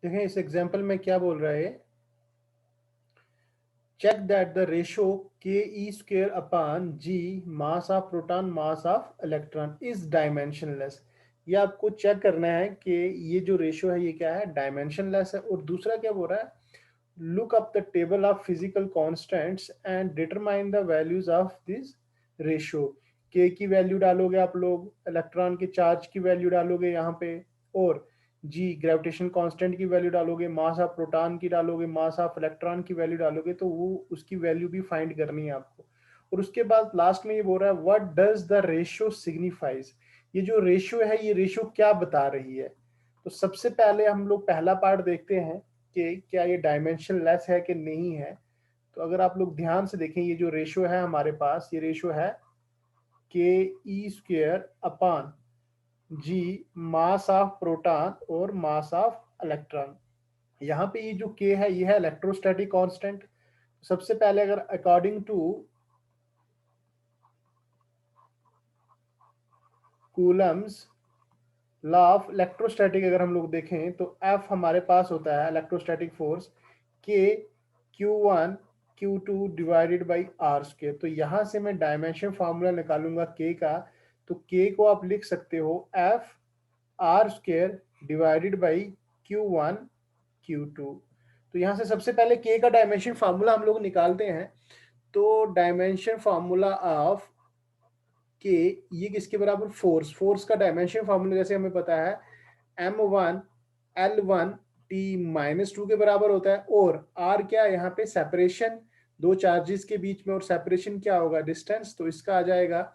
देखें इस एग्जाम्पल में क्या बोल रहा है, check that the ratio ke square upon g mass of proton mass of electron is dimensionless। ये आपको चेक करना है कि ये जो रेशियो है ये क्या है, डायमेंशनलेस है। और दूसरा क्या बोल रहा है, look up the table of physical constants and determine the values of this ratio. के की वैल्यू डालोगे आप लोग, इलेक्ट्रॉन के चार्ज की वैल्यू डालोगे यहाँ पे, और जी ग्रेविटेशन कांस्टेंट की वैल्यू डालोगे, मास ऑफ प्रोटॉन की डालोगे, मास ऑफ इलेक्ट्रॉन की वैल्यू डालोगे, तो वो उसकी वैल्यू भी फाइंड करनी है आपको। और उसके बाद लास्ट में ये बोल रहा है what does the ratio signifies. ये जो रेशियो है ये रेशियो क्या बता रही है। तो सबसे पहले हम लोग पहला पार्ट देखते हैं कि क्या ये डायमेंशन लेस है कि नहीं है। तो अगर आप लोग ध्यान से देखें, ये जो रेशियो है हमारे पास, ये रेशियो है K E square upon G mass of proton और मास ऑफ इलेक्ट्रॉन। यहाँ पे ये जो के है ये है इलेक्ट्रोस्टैटिक कांस्टेंट। सबसे पहले अगर according to Coulomb's law of electrostatic अगर हम लोग देखें तो एफ हमारे पास होता है इलेक्ट्रोस्टैटिक फोर्स के Q1 Q2 divided by R square. तो यहाँ से मैं डायमेंशन फार्मूला निकालूंगा के का, तो के को आप लिख सकते हो F R square divided by Q1 Q2। तो यहाँ से सबसे पहले के का डायमेंशन फार्मूला हम लोग निकालते हैं। तो डायमेंशन फार्मूला ऑफ के, ये किसके बराबर, फोर्स। फोर्स का डायमेंशन फार्मूला जैसे हमें पता है m1 l1 t-2 के बराबर होता है। और r क्या है यहाँ पे, सेपरेशन दो चार्जेस के बीच में, और सेपरेशन क्या होगा, डिस्टेंस। तो इसका आ जाएगा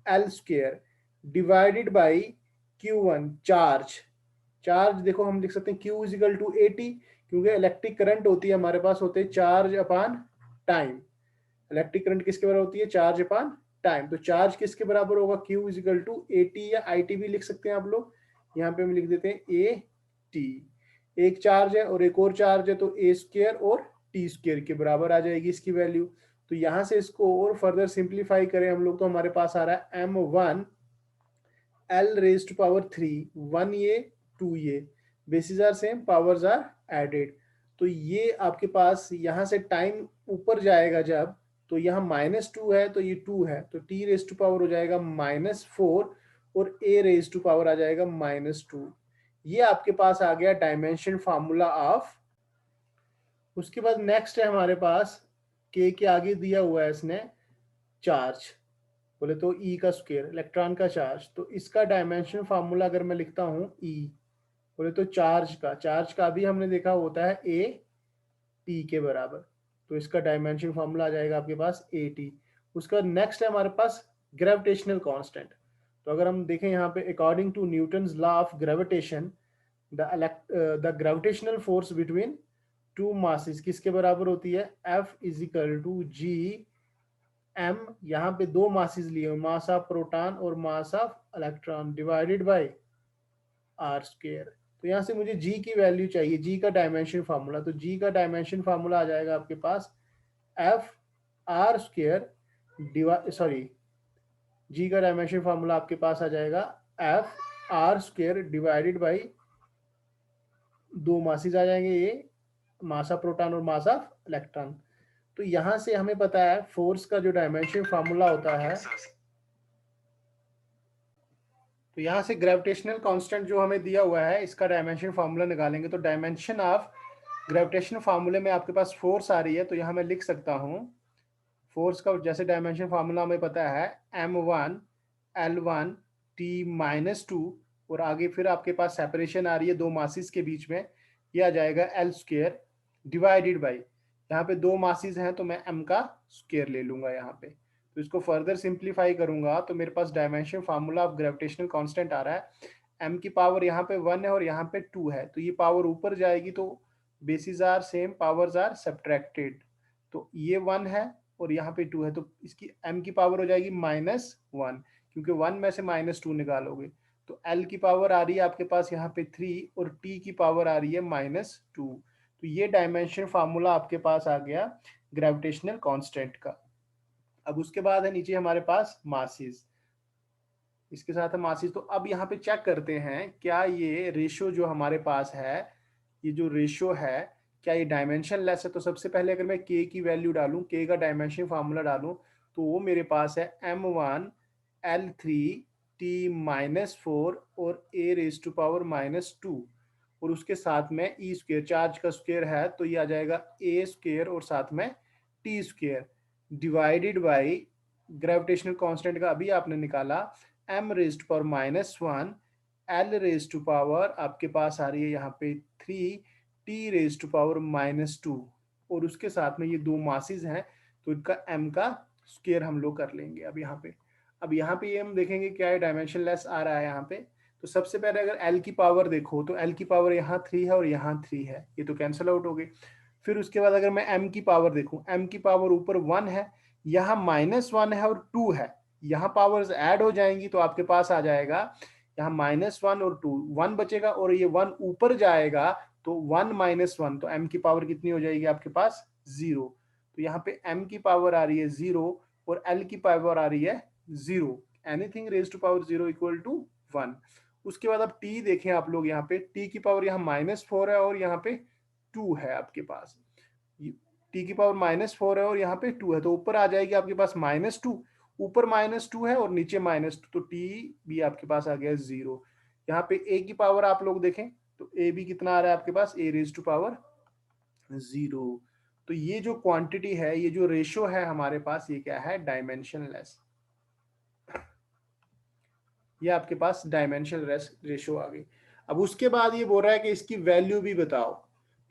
l square divided by q1 charge. Charge देखो हम लिख सकते हैं q इजिकल टू AT, क्योंकि इलेक्ट्रिक करंट होती है हमारे पास, होते हैं charge upon time. Electric current किसके बराबर होती है, चार्ज अपॉन टाइम। तो चार्ज किसके बराबर होगा, Q इजिकल टू AT, या IT भी लिख सकते हैं आप लोग। यहाँ पे हम लिख देते हैं AT। एक चार्ज है और एक और चार्ज है, तो A स्क्वायर और T स्क्वायर के बराबर आ जाएगी इसकी वैल्यू। तो यहाँ से इसको और फर्दर सिंप्लीफाई करें हम लोग, तो हमारे पास आ रहा है m1 l raise to power 3, 1 ये 2 ये, basis are same, powers are added. तो ये आपके पास यहाँ से टाइम ऊपर जाएगा जब, तो यहाँ -2 है तो ये 2 है, तो t रेज टू पावर हो जाएगा -4, और a रेज टू पावर आ जाएगा -2। ये आपके पास आ गया डायमेंशन फार्मूला ऑफ। उसके बाद नेक्स्ट है हमारे पास के आगे दिया हुआ है इसने चार्ज, बोले तो ई का स्क्वायर, इलेक्ट्रॉन का चार्ज। तो इसका डायमेंशन फार्मूला अगर मैं लिखता हूँ ई, बोले तो चार्ज का भी हमने देखा होता है ए टी के बराबर। तो इसका डायमेंशन फार्मूला आ जाएगा आपके पास ए टी। उसका नेक्स्ट है हमारे पास ग्रेविटेशनल कांस्टेंट। तो अगर हम देखें यहाँ पे according to Newton's law of gravitation, the gravitational force between two masses किसके बराबर होती है, F is equal to G M, यहाँ पे दो मासेस लिए हुए, मास ऑफ प्रोटॉन और mass of electron, divided by R square. तो यहाँ से मुझे जी की वैल्यू चाहिए, जी का डायमेंशन फार्मूला। तो जी का डायमेंशन फार्मूला आ जाएगा आपके पास एफ आर स्क्वायर सॉरी, जी का डायमेंशन फार्मूला आपके पास आ जाएगा F R square divided by दो मासेस आ जाएंगे, ये मास ऑफ प्रोटॉन और मास ऑफ इलेक्ट्रॉन। तो यहाँ से हमें पता है फोर्स का जो डायमेंशन फार्मूला होता है, तो यहाँ से ग्रेविटेशनल कांस्टेंट जो हमें दिया हुआ है इसका डायमेंशन फार्मूला निकालेंगे। तो डायमेंशन ऑफ ग्रेविटेशन फार्मूले में आपके पास फोर्स आ रही है, तो यहाँ मैं लिख सकता हूँ फोर्स का जैसे डायमेंशन फार्मूला हमें पता है m1 l1 t-2, और आगे फिर आपके पास सेपरेशन आ रही है दो मासिस के बीच में, ये आ जाएगा l स्क्वायर डिवाइडेड बाई, यहाँ पे दो मासिस हैं तो मैं m का स्क्वायर ले लूंगा यहाँ पे। तो इसको फर्दर सिंप्लीफाई करूंगा तो मेरे पास dimension formula of gravitational constant आ रहा है m की पावर यहाँ पे 1 है और यहाँ पे 2 है, तो ये पावर ऊपर जाएगी तो basis are same, powers are subtracted. तो ये 1 है और यहाँ पे 2 है, तो इसकी m की पावर हो जाएगी -1, क्योंकि 1 में से -2 निकालोगे। तो l की पावर आ रही है आपके पास यहाँ पे 3 और t की पावर आ रही है -2। तो ये डायमेंशन फार्मूला आपके पास आ गया ग्रेविटेशनल कांस्टेंट का। अब उसके बाद है नीचे हमारे पास मासेस, इसके साथ है मासेस। तो अब यहाँ पे चेक करते हैं क्या ये रेशियो जो हमारे पास है ये जो रेशियो है क्या ये डायमेंशन लेस है? तो सबसे पहले अगर मैं k की वैल्यू डालूं, k का डायमेंशन फार्मूला डालूं, तो वो मेरे पास है m1 l3 t माइनस 4 और a raise to power minus 2, और उसके साथ में ई स्क्वेयर, चार्ज का स्क्वेयर है तो ये आ जाएगा ए स्क्वेयर और साथ में T square divided by gravitational constant का अभी आपने निकाला M raise to power minus 1 L raise to power आपके पास आ रही है यहाँ पे 3 T raise to power minus 2, और उसके साथ में ये दो मासेस हैं तो इनका m का स्क्वेयर हम लोग कर लेंगे। अब यहाँ पे ये हम देखेंगे क्या है, डायमेंशन लेस आ रहा है यहाँ पे। तो सबसे पहले अगर L की पावर देखो तो L की पावर यहाँ 3 है और यहाँ 3 है, ये तो कैंसिल आउट हो गई। फिर उसके बाद अगर मैं M की पावर देखूं, M की पावर ऊपर 1 है, यहाँ -1 है और 2 है, यहाँ पावर्स ऐड हो जाएंगी तो आपके पास आ जाएगा यहाँ -1 और 2, 1 बचेगा और ये 1 ऊपर जाएगा तो 1 -1, तो M की पावर कितनी हो जाएगी आपके पास 0। तो यहाँ पे M की पावर आ रही है 0 और L की पावर आ रही है 0, anything raise to power 0 equal to 1। उसके बाद अब t देखें आप लोग, यहाँ पे t की पावर यहाँ -4 है और यहाँ पे 2 है आपके पास, t की पावर -4 है और यहाँ पे 2 है, तो ऊपर आ जाएगी आपके पास -2, ऊपर -2 है और नीचे -2, तो t भी आपके पास आ गया 0। यहाँ पे a की पावर आप लोग देखें तो a भी कितना आ रहा है आपके पास, a रेज टू पावर 0। तो ये जो क्वांटिटी है, ये जो रेशियो है हमारे पास, ये क्या है, डायमेंशनलेस। ये आपके पास डायमेंशनल रेशियो आ गई। अब उसके बाद ये बोल रहा है कि इसकी वैल्यू भी बताओ,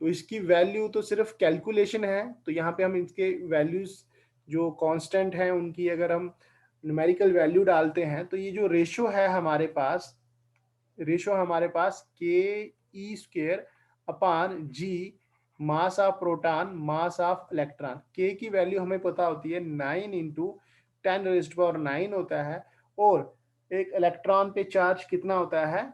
तो इसकी वैल्यू तो सिर्फ कैलकुलेशन है, तो यहाँ पे हम इसके वैल्यूज जो कांस्टेंट हैं उनकी अगर हम न्यूमेरिकल वैल्यू डालते हैं तो ये जो रेशियो है हमारे पास, रेशियो हमारे पास K E square upon G mass of proton mass of electron, K की वैल्यू हमें पता होती है 9 इंटू 10⁻⁹ होता है, और एक इलेक्ट्रॉन पे चार्ज कितना होता है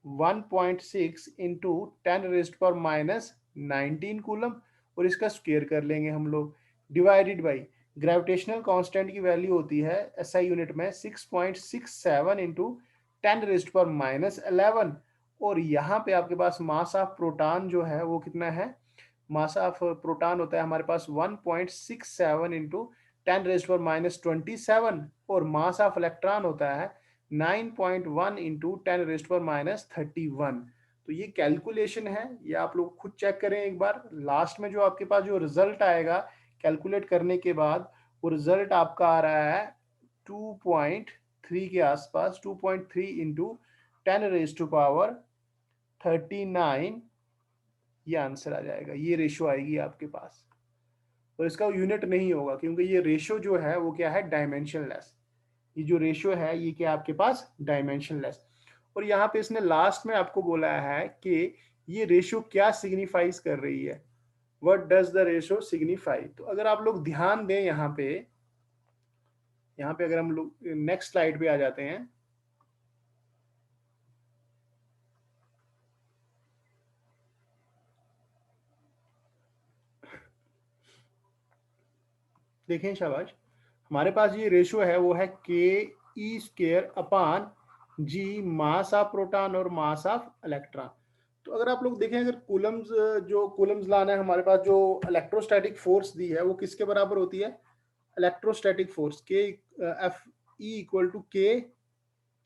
1.6 इंटू 10⁻⁻19 कूलम, और इसका स्क्वेयर कर लेंगे हम लोग डिवाइडेड बाई ग्रेविटेशनल कांस्टेंट की वैल्यू होती है एसआई यूनिट में 6.67 इंटू 10⁻11, और यहाँ पे आपके पास मास ऑफ प्रोटॉन जो है वो कितना है, मास ऑफ प्रोटॉन होता है हमारे पास 1.67 इंटू 10⁻27, और मास ऑफ इलेक्ट्रॉन होता है 9.1 इंटू 10⁻31। तो ये कैलकुलेशन है, ये आप लोग खुद चेक करें एक बार। लास्ट में जो आपके पास जो रिजल्ट आएगा कैलकुलेट करने के बाद, वो रिजल्ट आपका आ रहा है 2.3 के आसपास, 2.3 इंटू 10⁻39, ये आंसर आ जाएगा, ये रेशियो आएगी आपके पास। और इसका यूनिट नहीं होगा क्योंकि ये रेशियो जो है वो क्या है, डायमेंशनलेस। ये जो रेशियो है ये क्या आपके पास, डायमेंशनलेस। और यहाँ पे इसने लास्ट में आपको बोला है कि ये रेशियो क्या सिग्निफाइज कर रही है, what does the ratio signify. तो अगर आप लोग ध्यान दें यहाँ पे अगर हम लोग नेक्स्ट स्लाइड पे आ जाते हैं, देखें शाबाश, हमारे पास ये रेशियो है वो है K E square upon G mass of proton और मास ऑफ इलेक्ट्रॉन। तो अगर आप लोग देखें, अगर कूलम्स, जो कूलम्स लाना है हमारे पास, जो इलेक्ट्रोस्टैटिक फोर्स दी है वो किसके बराबर होती है, इलेक्ट्रोस्टैटिक फोर्स के एफ ई इक्वल टू के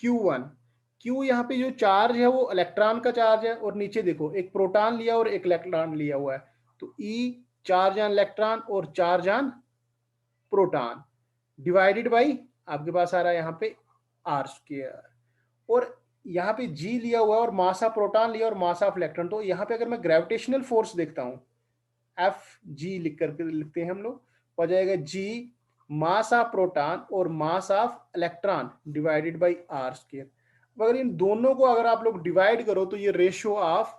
Q1। क्यू यहाँ पे जो चार्ज है वो इलेक्ट्रॉन का चार्ज है, और नीचे देखो एक प्रोटॉन लिया और एक इलेक्ट्रॉन लिया हुआ है, तो ई चार्ज ऑन इलेक्ट्रॉन और charge on proton divided by आपके पास आ रहा है यहाँ पे आर स्क्वायर, और यहाँ पे जी लिया हुआ है और मास ऑफ प्रोटॉन लिया और मास ऑफ इलेक्ट्रॉन। तो यहाँ पे अगर मैं ग्रेविटेशनल फोर्स देखता हूँ, एफ जी लिख करके लिखते हैं हम लोग, हो जाएगा जी मास ऑफ प्रोटॉन और mass of electron divided by R square. अगर इन दोनों को अगर आप लोग डिवाइड करो तो ये ratio of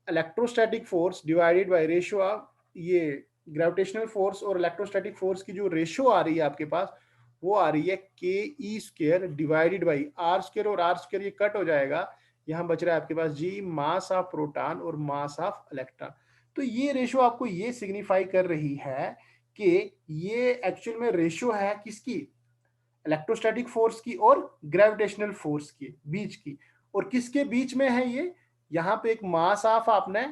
electrostatic force divided by ratio of ये ग्रेविटेशनल फोर्स और इलेक्ट्रोस्टैटिक फोर्स की जो रेशियो आ रही है आपके पास, वो आ रही है K E square divided by R square, और आर स्क्वायर ये कट हो जाएगा, यहाँ बच रहा है आपके पास जी मास ऑफ प्रोटॉन और मास ऑफ इलेक्ट्रॉन। तो ये रेशियो आपको ये सिग्निफाई कर रही है कि ये एक्चुअल में रेशियो है किसकी, इलेक्ट्रोस्टैटिक फोर्स की और ग्रेविटेशनल फोर्स की बीच की। और किसके बीच में है ये, यहाँ पे एक मास ऑफ आपने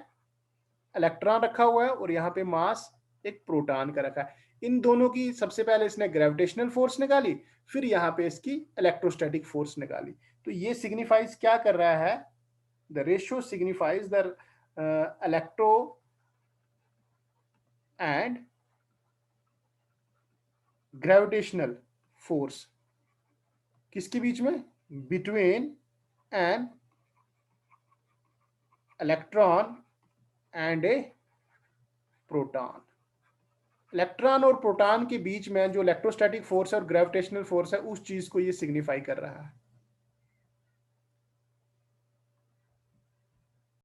इलेक्ट्रॉन रखा हुआ है और यहाँ पे मास एक प्रोटॉन का रखा है। इन दोनों की सबसे पहले इसने ग्रेविटेशनल फोर्स निकाली, फिर यहाँ पे इसकी इलेक्ट्रोस्टैटिक फोर्स निकाली। तो ये सिग्निफाइज क्या कर रहा है? The ratio signifies the electro and gravitational force किसके बीच में? Between an electron and A proton. Electron और प्रोटॉन के बीच में जो इलेक्ट्रोस्टैटिक फोर्स है और ग्रेविटेशनल फोर्स है, उस चीज को ये सिग्निफाई कर रहा है।